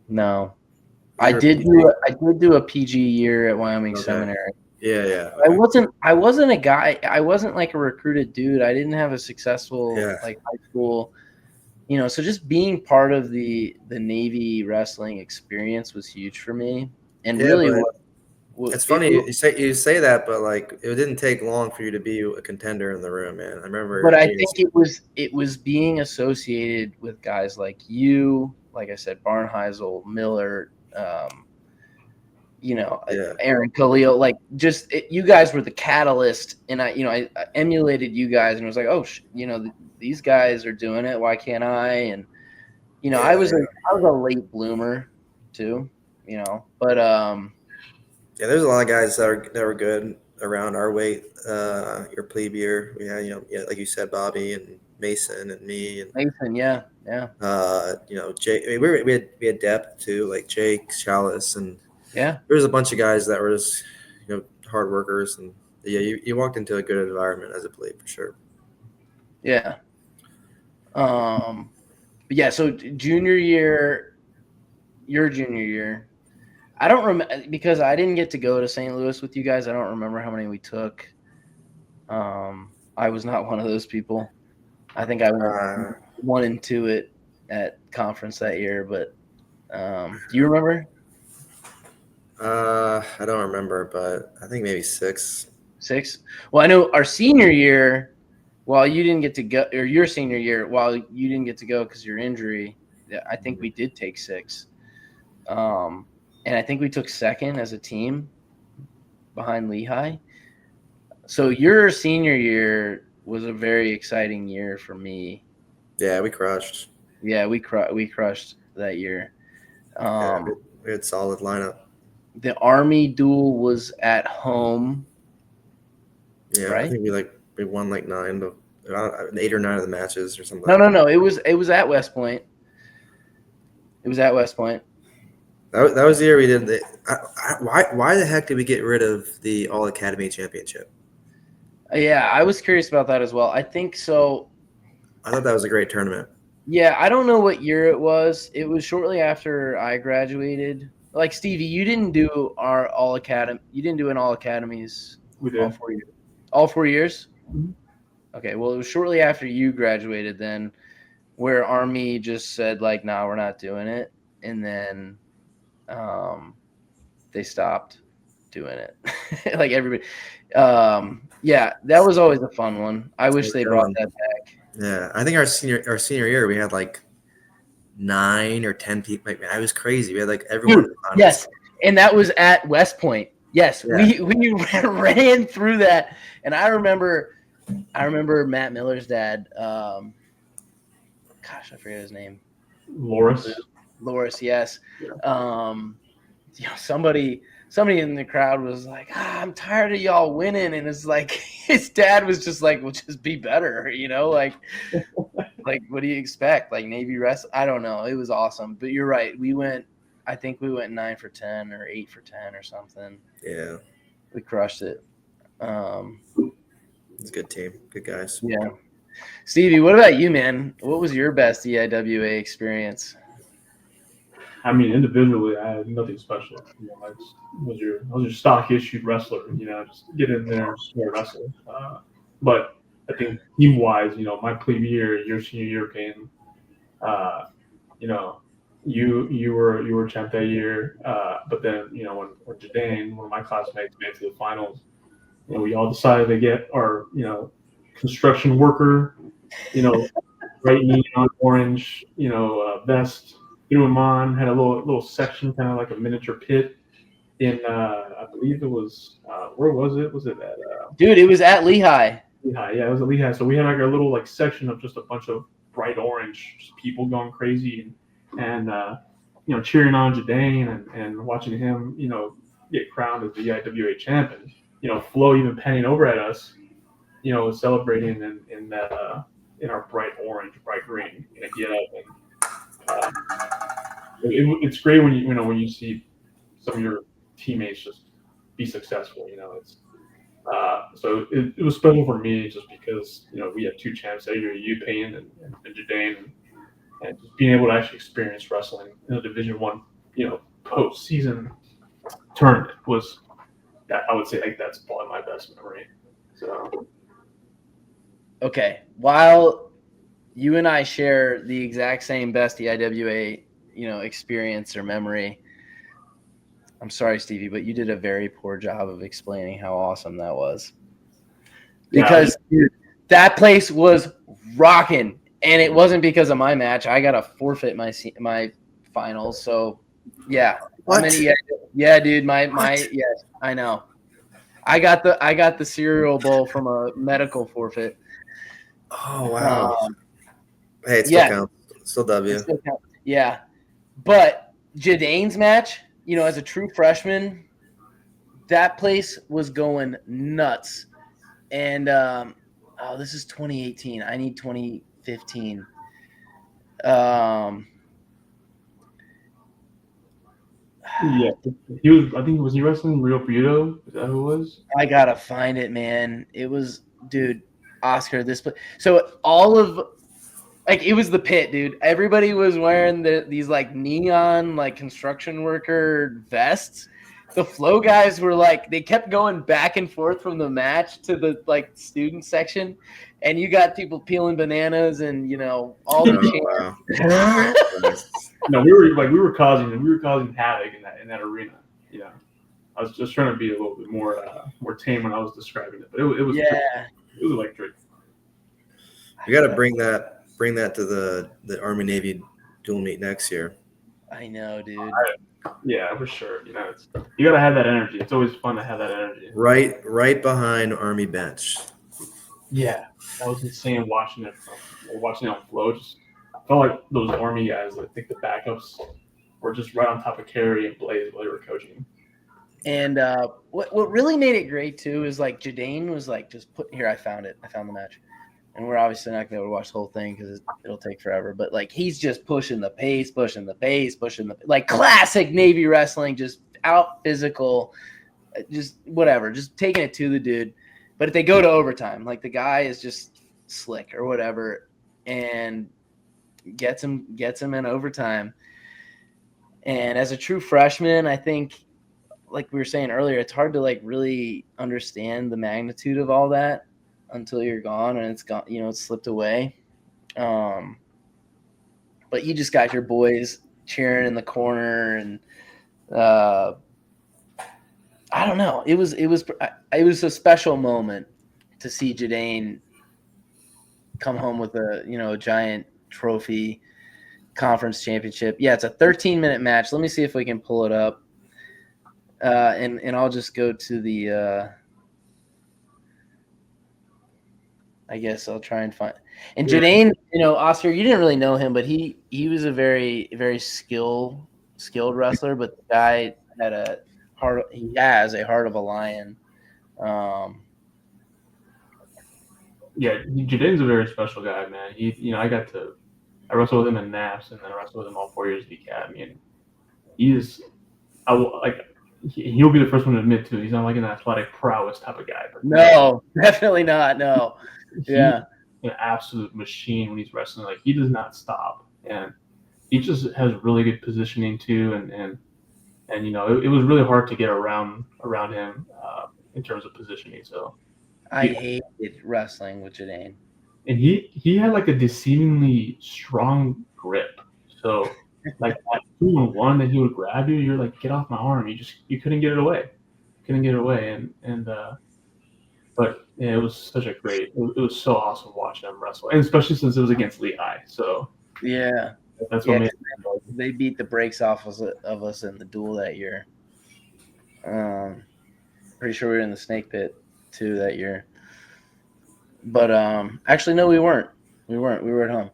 no, I You were did PG. do a PG year at Wyoming Okay. Seminary. Yeah. I Okay. wasn't a guy. I wasn't like a recruited dude. I didn't have a successful Yeah. like high school. So just being part of the Navy wrestling experience was huge for me, and Yeah, really but what it's funny you say that, but like it didn't take long for you to be a contender in the room, man. I but remember I being. think it was being associated with guys like you, like I said, Barnheisel, Miller, Yeah. Aaron Khalil, like you guys were the catalyst, and I emulated you guys, and was like, oh, these guys are doing it. Why can't I? And I Yeah. was a late bloomer too, but Yeah, there's a lot of guys that were good around our weight, your plebe year. We had, like you said, Bobby and Mason and me and Mason, yeah. Jake. I mean, we had depth too, like Jake, Chalice, and Yeah. there was a bunch of guys that were just hard workers, and yeah, you walked into a good environment as a plebe for sure. Yeah. But yeah, so junior year, your junior year, I don't remember because I didn't get to go to St. Louis with you guys. I don't remember how many we took. I was not one of those people. I think I went Uh, 1 and 2 at conference that year. But do you remember? I don't remember, but I think maybe 6. 6? Well, I know our senior year, while you didn't get to go, or your senior year, while you didn't get to go because of your injury, I think we did take 6. And I think we took second as a team behind Lehigh. So your senior year was a very exciting year for me. Yeah, we crushed. Yeah, we crushed that year. Yeah, we had solid lineup. The Army duel was at home. Yeah, I Right? think we won like 8 or 9 of the matches or something. No. It was at West Point. It was at West Point. That was the year we did the. Why the heck did we get rid of the All Academy Championship? Yeah, I was curious about that as well. I think so. I thought that was a great tournament. Yeah, I don't know what year it was. It was shortly after I graduated. Like Stevie, you didn't do our All Academy. You didn't do an All Academies We did. all 4 years. All 4 years? Mm-hmm. Okay, well, it was shortly after you graduated then where Army just said, like, nah, we're not doing it. And then they stopped doing it. Like everybody. Yeah, that was always a fun one. I wish they brought that back. Yeah, I think our senior year we had like 9 or 10 people. Like, I was crazy. We had like everyone. Dude, yes, and that was at West Point. Yes, yeah. we ran through that, and I remember Matt Miller's dad. Gosh, I forget his name. Loris, yes. Yeah. Somebody in the crowd was like, I'm tired of y'all winning. And it's like, his dad was just like, well, just be better, like what do you expect? Like Navy rest? I don't know. It was awesome. But you're right. I think we went 9 for 10 or 8 for 10 or something. Yeah. We crushed it. It's a good team. Good guys. Yeah. Stevie, what about you, man? What was your best EIWA experience? I mean, individually, I had nothing special. I was your stock issued wrestler. Just get in there and just wrestle. But I think team wise, my plebe year, your senior year came. You were champ that year. But then when Jadane, one of my classmates, made it to the finals, we all decided to get our construction worker, right knee on orange, vest. Threw him on, had a little section, kind of like a miniature pit in I believe it was where was it? Was it at Dude, it was at Lehigh. Lehigh, yeah, it was at Lehigh. So we had like a little like section of just a bunch of bright orange, just people going crazy and cheering on Jadane and watching him, get crowned as the EIWA champion. Flo even penning over at us, celebrating in that in our bright orange, bright green, get up and it's great when you see some of your teammates just be successful. It's so it was special for me just because we had two champs that year, you Payne and Jadane, and just being able to actually experience wrestling in a Division One, postseason tournament was that I would say like that's probably my best memory. So okay, while you and I share the exact same best DIWA experience or memory, I'm sorry, Stevie, but you did a very poor job of explaining how awesome that was. Because dude, that place was rocking, and it wasn't because of my match. I got to forfeit my finals. So, yeah. What? Yeah, dude. Yes, I know. I got the cereal bowl from a medical forfeit. Oh wow. Hey, it still counts. Still W. Yeah, but Jadane's match, as a true freshman, that place was going nuts. And this is 2018. I need 2015. yeah, he was. I think was he wrestling Rio Prieto? Is that who it was? I gotta find it, man. It was, dude, Oscar. This place. So all of it was the pit, dude. Everybody was wearing these like neon like construction worker vests. The flow guys were like, they kept going back and forth from the match to the like student section, and you got people peeling bananas and all the Wow. No, we were causing havoc in that arena. Yeah, I was just trying to be a little bit more tame when I was describing it, but it was electric. We got to bring that to the Army Navy dual meet next year. I know, dude. Yeah, for sure. You got to have that energy. It's always fun to have that energy. Right behind Army bench. Yeah, that was insane watching it on Flow. Just felt like those Army guys. I think the backups were just right on top of Kerry and Blaze while they were coaching. And what really made it great too is like Jadane was like, just put here. I found it. I found the match. And we're obviously not going to be able to watch the whole thing because it'll take forever. But, like, he's just pushing the pace, like, classic Navy wrestling, just out physical, just whatever, just taking it to the dude. But if they go to overtime, like, the guy is just slick or whatever and gets him in overtime. And as a true freshman, I think, like we were saying earlier, it's hard to, like, really understand the magnitude of all that until you're gone and it's gone, it's slipped away. But you just got your boys cheering in the corner, and I don't know. It was a special moment to see Jadane come home with a giant trophy, conference championship. Yeah, it's a 13-minute match. Let me see if we can pull it up. And I'll just go to the I guess I'll try and find. And Jadane, Oscar, you didn't really know him, but he was a very, very skilled wrestler. But the guy had he has a heart of a lion. Yeah, Jadane's a very special guy, man. I wrestled with him in NAPS, and then I wrestled with him all 4 years of the academy, and he'll be the first one to admit to. He's not like an athletic prowess type of guy. But no, definitely not. No. Yeah, an absolute machine when he's wrestling. Like, he does not stop, and he just has really good positioning too. And it was really hard to get around him in terms of positioning. So I hated wrestling with Jadane. And he had like a deceivingly strong grip. So like at 2-1 that he would grab you, you're like, get off my arm. You couldn't get it away. But yeah, it was such a great. It was so awesome watching them wrestle, and especially since it was against Lehigh. So yeah, that's what made they beat the brakes off of us in the duel that year. Pretty sure we were in the snake pit too that year. But actually, no, we weren't. We were at home.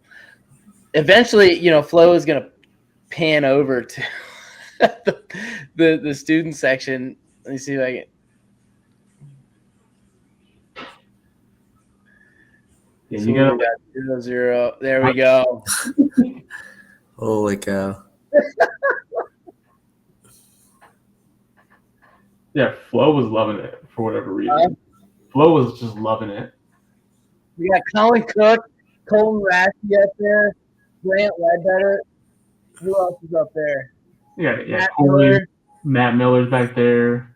Eventually, Flo is gonna pan over to the student section. Let me see if I can. Yeah, so you got 0-0. There we go. Holy cow. Yeah, Flo was loving it for whatever reason. Flo was just loving it. We got Colin Cook, Colton Rassey up there, Grant Ledbetter. Who else is up there? Yeah, Matt Corey, Miller. Matt Miller's back there.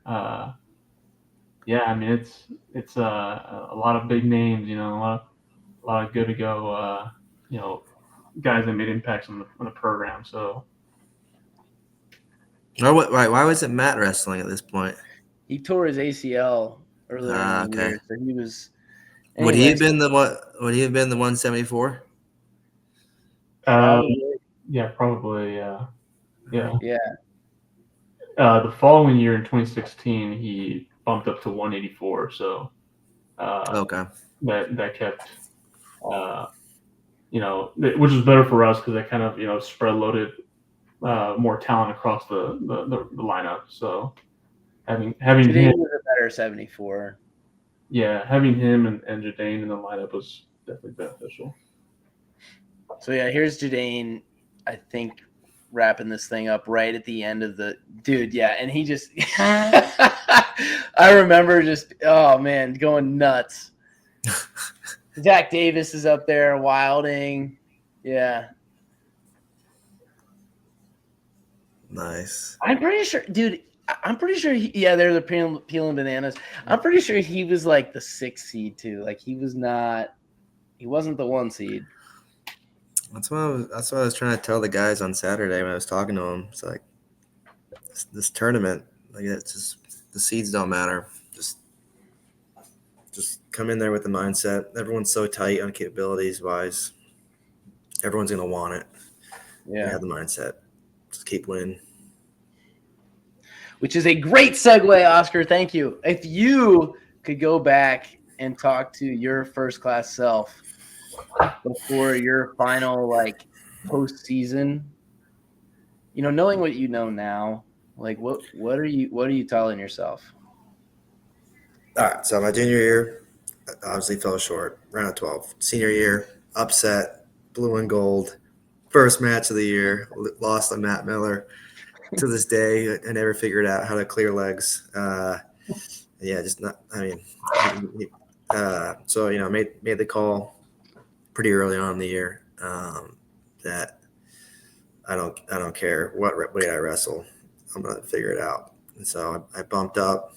Yeah, I mean it's a lot of big names, you know, a lot of good to go, you know, guys that made impacts on the program. So Why wasn't Matt wrestling at this point? He tore his ACL earlier in the Okay. year, so he was. Would he have Anyways, been the what? Would he have been the 174? probably. yeah, probably yeah. Yeah. The following year in 2016, he bumped up to 184. So Okay. that kept, you know, which was better for us because that kind of, you know, spread loaded more talent across the lineup. So having Today him, was a better 74. yeah, having him and Jadane in the lineup was definitely beneficial. So yeah, here's Jadane. I think wrapping this thing up right at the end of the dude. Yeah, and he just. I remember just going nuts. Zach Davis is up there, Wilding. Yeah. Nice. I'm pretty sure, dude. I'm pretty sure. They're the peeling bananas. I'm pretty sure he was like the 6th seed too. Like he was not. He wasn't the 1 seed. That's what I was trying to tell the guys on Saturday when I was talking to them. It's like this tournament, like it's just the seeds don't matter. Just come in there with the mindset. Everyone's so tight on capabilities wise. Everyone's gonna want it. Yeah. You have the mindset. Just keep winning. Which is a great segue, Oscar. Thank you. If you could go back and talk to your first class self before your final like postseason, you know, knowing what you know now, like what are you telling yourself? All right. So my junior year, obviously fell short. Round of 12. Senior year, upset, blue and gold. First match of the year, lost to Matt Miller. To this day, I never figured out how to clear legs. Yeah, just not. I mean, so you know, made the call pretty early on in the year that I don't care what weight I wrestle, I'm gonna figure it out. And so I bumped up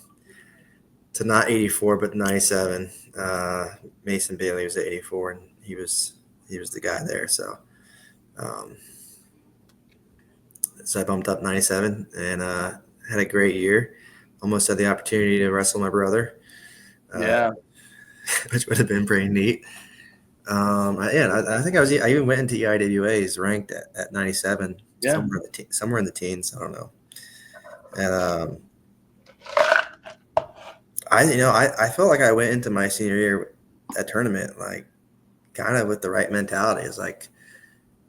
to not 84 but 97. Mason Bailey was at 84, and he was the guy there. So. So I bumped up 97 and had a great year. Almost had the opportunity to wrestle my brother, Yeah. which would have been pretty neat. I think I even went into EIWAs ranked at 97, Yeah. somewhere in the teens. I don't know. And I felt like I went into my senior year that tournament like kind of with the right mentality. It's like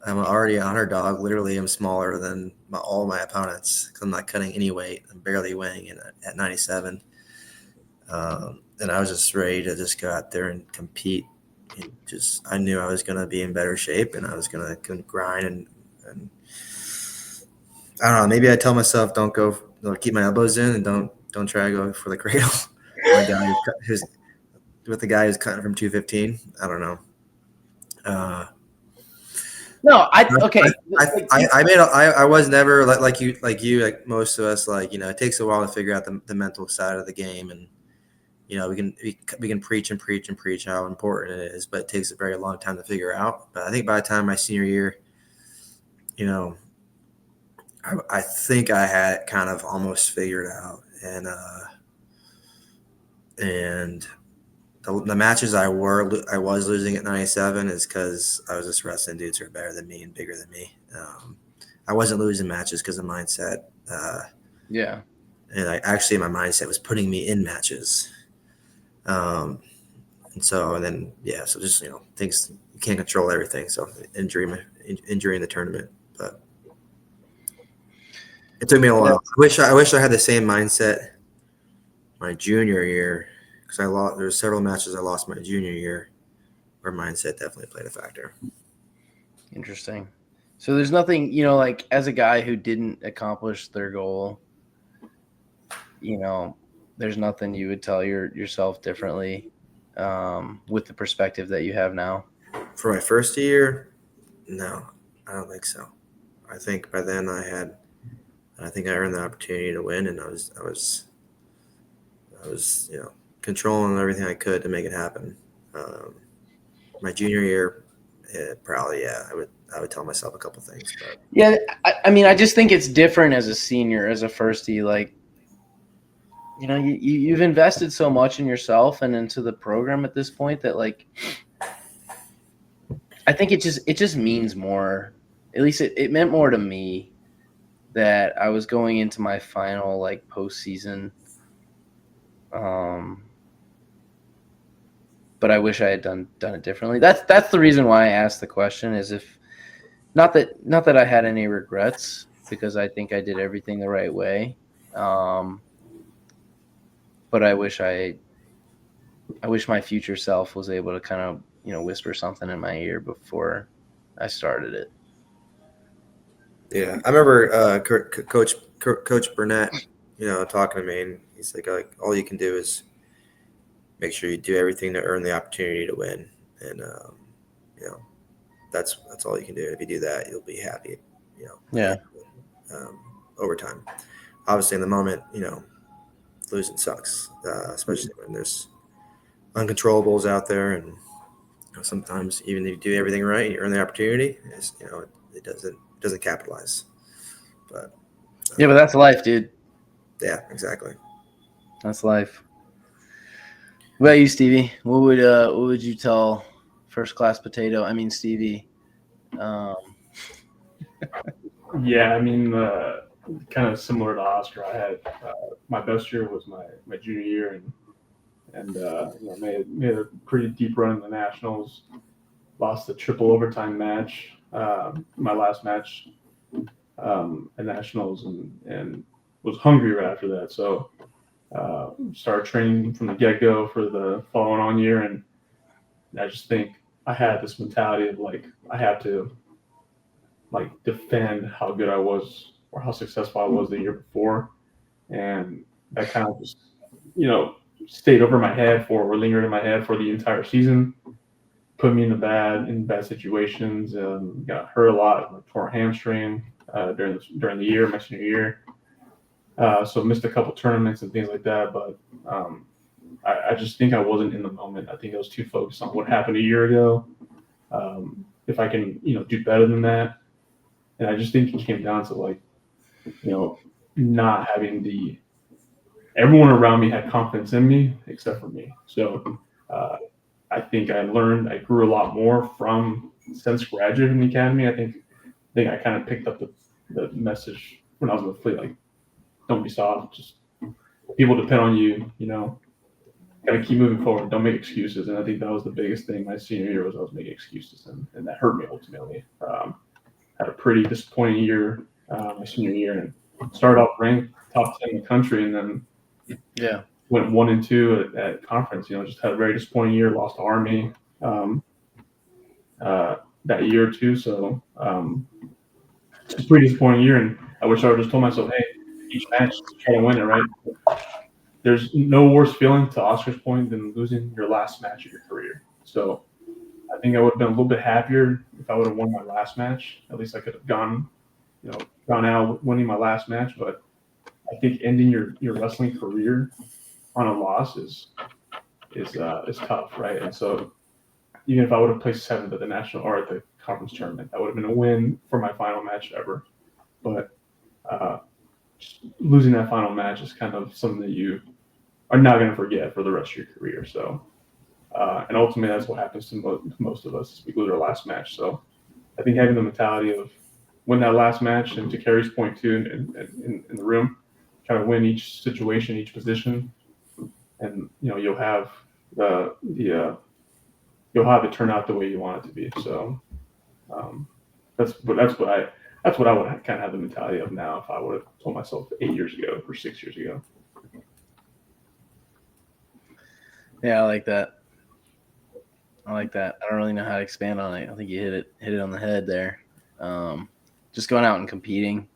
I'm already an underdog. Literally, I'm smaller than all my opponents because I'm not cutting any weight. I'm barely weighing in at 97. And I was just ready to just go out there and compete. And I knew I was going to be in better shape, and I was going to grind. And I don't know. Maybe I tell myself, keep my elbows in, and don't try to go for the cradle. My guy who's with the guy who's cutting from 215. I don't know. No, I was never like you, like most of us, like, you know, it takes a while to figure out the mental side of the game. And, you know, we can preach and preach and preach how important it is, but it takes a very long time to figure out. But I think by the time my senior year, you know, I think I had it kind of almost figured out. And the matches I was losing at 97 is because I was just wrestling dudes who are better than me and bigger than me. I wasn't losing matches because of mindset. Yeah. And my mindset was putting me in matches. So just, you know, things, you can't control everything. So injury in the tournament, but it took me a while. I wish I had the same mindset my junior year, because there were several matches I lost my junior year where mindset definitely played a factor. Interesting. So there's nothing, like as a guy who didn't accomplish their goal, there's nothing you would tell yourself differently with the perspective that you have now? For my first year, no, I don't think so. I think by then I earned the opportunity to win, and I was controlling everything I could to make it happen. My junior year, probably, I would tell myself a couple things, but Yeah, I mean, I just think it's different as a senior, as a firstie. Like, you've invested so much in yourself and into the program at this point that, like, I think it just means more. At least it meant more to me that I was going into my final, like, postseason. But I wish I had done it differently. That's the reason why I asked the question, is if not that I had any regrets, because I think I did everything the right way. But I wish my future self was able to kind of, whisper something in my ear before I started it. yeah, I remember Coach Burnett, talking to me, and he's like, all you can do is make sure you do everything to earn the opportunity to win, and that's all you can do. If you do that, you'll be happy. Yeah. Over time, obviously, in the moment, losing sucks, especially when there's uncontrollables out there, and sometimes even if you do everything right, you earn the opportunity. It doesn't capitalize. But Yeah, but that's life, dude. yeah, exactly. That's life. What about you, Stevie? What would you tell first class potato? I mean, Stevie. Yeah, I mean, kind of similar to Oscar. I had my best year was my junior year, and made a pretty deep run in the nationals. Lost the triple overtime match, my last match at nationals, and was hungry right after that. So started training from the get go for the following on year, and I just think I had this mentality of, like, I have to, like, defend how good I was or how successful I was the year before, and that kind of just stayed over my head or lingered in my head for the entire season. Put me in bad situations. Got hurt a lot, like tore a hamstring during the year, my senior year. So missed a couple tournaments and things like that. But I just think I wasn't in the moment. I think I was too focused on what happened a year ago. If I can, do better than that. And I just think it came down to, like, not having everyone around me had confidence in me except for me. So I think I grew a lot more since graduating the academy. I think I kind of picked up the message when I was in the fleet, like, don't be soft, just people depend on you, gotta keep moving forward, don't make excuses. And I think that was the biggest thing my senior year, was I was making excuses, and that hurt me ultimately. Had a pretty disappointing year my senior year, and started off ranked top 10 in the country, and then went 1 and 2 at conference. Just had a very disappointing year. Lost to Army that year too. So it's a pretty disappointing year, and I wish I would just told myself, hey, each match, try to win it, right? There's no worse feeling, to Oscar's point, than losing your last match of your career. So I think I would have been a little bit happier if I would have won my last match. At least I could have gone out winning my last match. But I think ending your wrestling career on a loss is tough, right? And so even if I would have placed 7th at the national or at the conference tournament, that would have been a win for my final match ever. But losing that final match is kind of something that you are not going to forget for the rest of your career. So, and ultimately, that's what happens to most of us, is we lose our last match. So I think having the mentality of win that last match, and to Kerry's point too, in the room, kind of win each situation, each position, and you'll have you'll have it turn out the way you want it to be. So that's what I would kind of have the mentality of now, if I would have told myself 8 years ago or 6 years ago. Yeah, I like that. I don't really know how to expand on it. I think you hit it on the head there. Just going out and competing,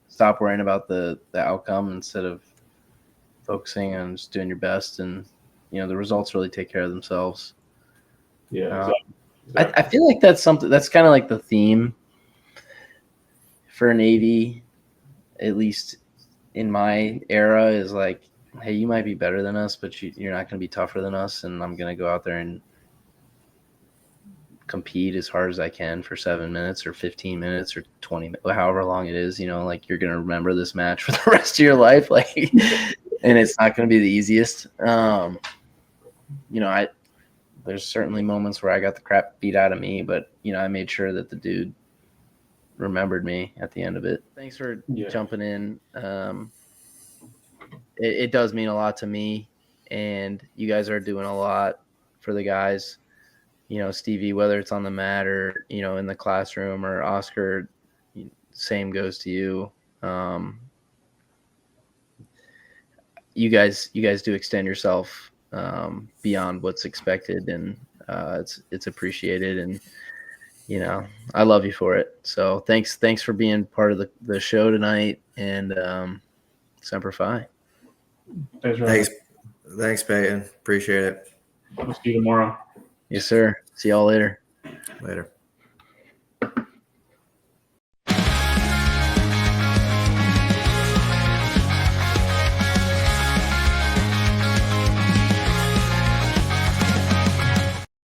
stop worrying about the outcome instead of focusing on just doing your best, and the results really take care of themselves. Yeah, I feel like that's something that's kind of like the theme for Navy, at least in my era, is like, hey, you might be better than us, but you're not going to be tougher than us, and I'm going to go out there and compete as hard as I can for 7 minutes or 15 minutes or 20 minutes, however long it is. Like you're going to remember this match for the rest of your life, like, and it's not going to be the easiest. There's certainly moments where I got the crap beat out of me, but I made sure that the dude remembered me at the end of it. Thanks for jumping in. It does mean a lot to me, and you guys are doing a lot for the guys. Stevie, whether it's on the mat or in the classroom, or Oscar, same goes to you. You guys do extend yourself beyond what's expected, and it's appreciated, and I love you for it. So thanks for being part of the show tonight, and Semper Fi. Thanks, Peyton. Appreciate it. We'll see you tomorrow. Yes, sir. See y'all later. Later.